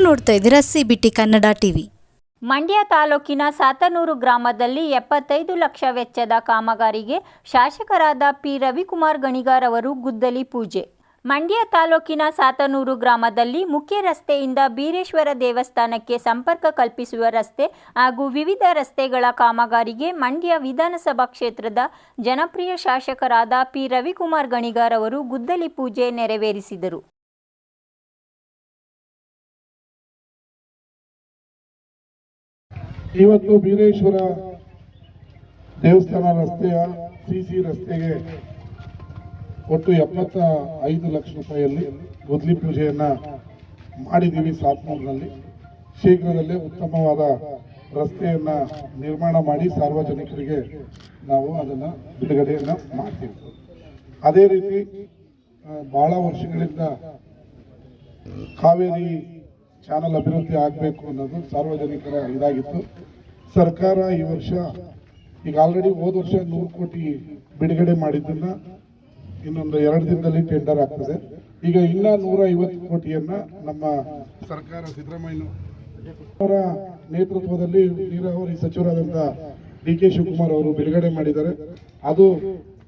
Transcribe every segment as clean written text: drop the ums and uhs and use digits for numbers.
ನೋಡ್ತಾ ಇದ್ದೀರಾ CBT Kannada TV. Mandya ತಾಲೂಕಿನ ಸಾತನೂರು ಗ್ರಾಮದಲ್ಲಿ 75 ಲಕ್ಷ ವೆಚ್ಚದ ಕಾಮಗಾರಿಗೆ ಶಾಸಕರಾದ ಪಿ ರವಿಕುಮಾರ್ ಗಣಿಗಾರ್ ಅವರು ಗುದ್ದಲಿ ಪೂಜೆ. ಮಂಡ್ಯ ತಾಲೂಕಿನ ಸಾತನೂರು ಗ್ರಾಮದಲ್ಲಿ ಮುಖ್ಯ ರಸ್ತೆಯಿಂದ ಬೀರೇಶ್ವರ ದೇವಸ್ಥಾನಕ್ಕೆ ಸಂಪರ್ಕ ಕಲ್ಪಿಸುವ ರಸ್ತೆ ಹಾಗೂ ವಿವಿಧ ರಸ್ತೆಗಳ ಕಾಮಗಾರಿಗೆ ಮಂಡ್ಯ ವಿಧಾನಸಭಾ ಕ್ಷೇತ್ರದ ಜನಪ್ರಿಯ ಶಾಸಕರಾದ ಪಿ ರವಿಕುಮಾರ್ ಗಣಿಗಾರ್ ಅವರು ಗುದ್ದಲಿ ಪೂಜೆ ನೆರವೇರಿಸಿದರು. ಇವತ್ತು ಬೀರೇಶ್ವರ ದೇವಸ್ಥಾನ ರಸ್ತೆಯ ಸಿಸಿ ರಸ್ತೆಗೆ ಒಟ್ಟು 75 ಲಕ್ಷ ರೂಪಾಯಿಯಲ್ಲಿ ಗುದ್ದಲಿ ಪೂಜೆಯನ್ನ ಮಾಡಿದ್ದೀವಿ. ಸಾತ್ನೂರಿನಲ್ಲಿ ಶೀಘ್ರದಲ್ಲೇ ಉತ್ತಮವಾದ ರಸ್ತೆಯನ್ನ ನಿರ್ಮಾಣ ಮಾಡಿ ಸಾರ್ವಜನಿಕರಿಗೆ ನಾವು ಅದನ್ನು ಬಿಡುಗಡೆಯನ್ನ ಮಾಡ್ತೀವಿ. ಅದೇ ರೀತಿ ಬಹಳ ವರ್ಷಗಳಿಂದ ಕಾವೇರಿ ಚಾನಲ್ ಅಭಿವೃದ್ಧಿ ಆಗಬೇಕು ಅನ್ನೋದು ಸಾರ್ವಜನಿಕರ ಇದಾಗಿತ್ತು. ಸರ್ಕಾರ ಈ ವರ್ಷ ಈಗ ಆಲ್ರೆಡಿ ಹೋದ ವರ್ಷ 100 ಕೋಟಿ ಬಿಡುಗಡೆ ಮಾಡಿದ್ದನ್ನ ಇನ್ನೊಂದು 2 ದಿನದಲ್ಲಿ ಟೆಂಡರ್ ಆಗ್ತದೆ. ಈಗ ಇನ್ನ 150 ಕೋಟಿಯನ್ನ ನಮ್ಮ ಸರ್ಕಾರ ಸಿದ್ದರಾಮಯ್ಯ ಅವರ ನೇತೃತ್ವದಲ್ಲಿ ನೀರಾವರಿ ಸಚಿವರಾದಂಥ ಡಿ.ಕೆ. ಶಿವಕುಮಾರ್ ಅವರು ಬಿಡುಗಡೆ ಮಾಡಿದ್ದಾರೆ. ಅದು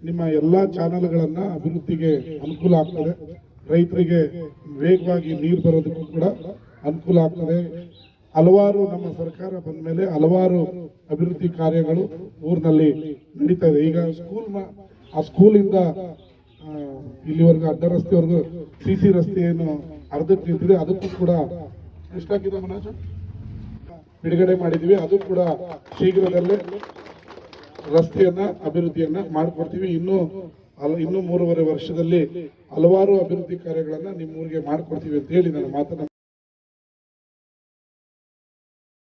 ನಿಮ್ಮ ಎಲ್ಲ ಚಾನಲ್ಗಳನ್ನ ಅಭಿವೃದ್ಧಿಗೆ ಅನುಕೂಲ ಆಗ್ತದೆ. ರೈತರಿಗೆ ವೇಗವಾಗಿ ನೀರು ಬರೋದಕ್ಕೂ ಕೂಡ ಅನುಕೂಲ ಆಗ್ತದೆ. ಹಲವಾರು ನಮ್ಮ ಸರ್ಕಾರ ಬಂದ ಮೇಲೆ ಹಲವಾರು ಅಭಿವೃದ್ಧಿ ಕಾರ್ಯಗಳು ಊರಿನಲ್ಲಿ ನಡೀತಾ ಇದೆ. ಈಗ ಆ ಸ್ಕೂಲಿಂದ ಇಲ್ಲಿವರೆಗೂ ಅಡ್ಡ ರಸ್ತೆವರೆಗೂ ಸಿಸಿ ರಸ್ತೆ ಏನು ಅರ್ಧಕ್ಕೆ ನಿಂತಿದೆ, ಅದಕ್ಕೂ ಕೂಡ ಎಷ್ಟಾಗಿದೆ ಮನೋಜ್ ಬಿಡುಗಡೆ ಮಾಡಿದ್ವಿ. ಅದು ಕೂಡ ಶೀಘ್ರದಲ್ಲೇ ರಸ್ತೆಯನ್ನ ಅಭಿವೃದ್ಧಿಯನ್ನ ಮಾಡಿಕೊಡ್ತೀವಿ. ಇನ್ನೂ 3.5 ವರ್ಷದಲ್ಲಿ ಹಲವಾರು ಅಭಿವೃದ್ಧಿ ಕಾರ್ಯಗಳನ್ನ ನಿಮ್ಮೂರಿಗೆ ಮಾಡಿಕೊಡ್ತೀವಿ ಅಂತ ಹೇಳಿ ನನ್ನ ಮಾತನ್ನ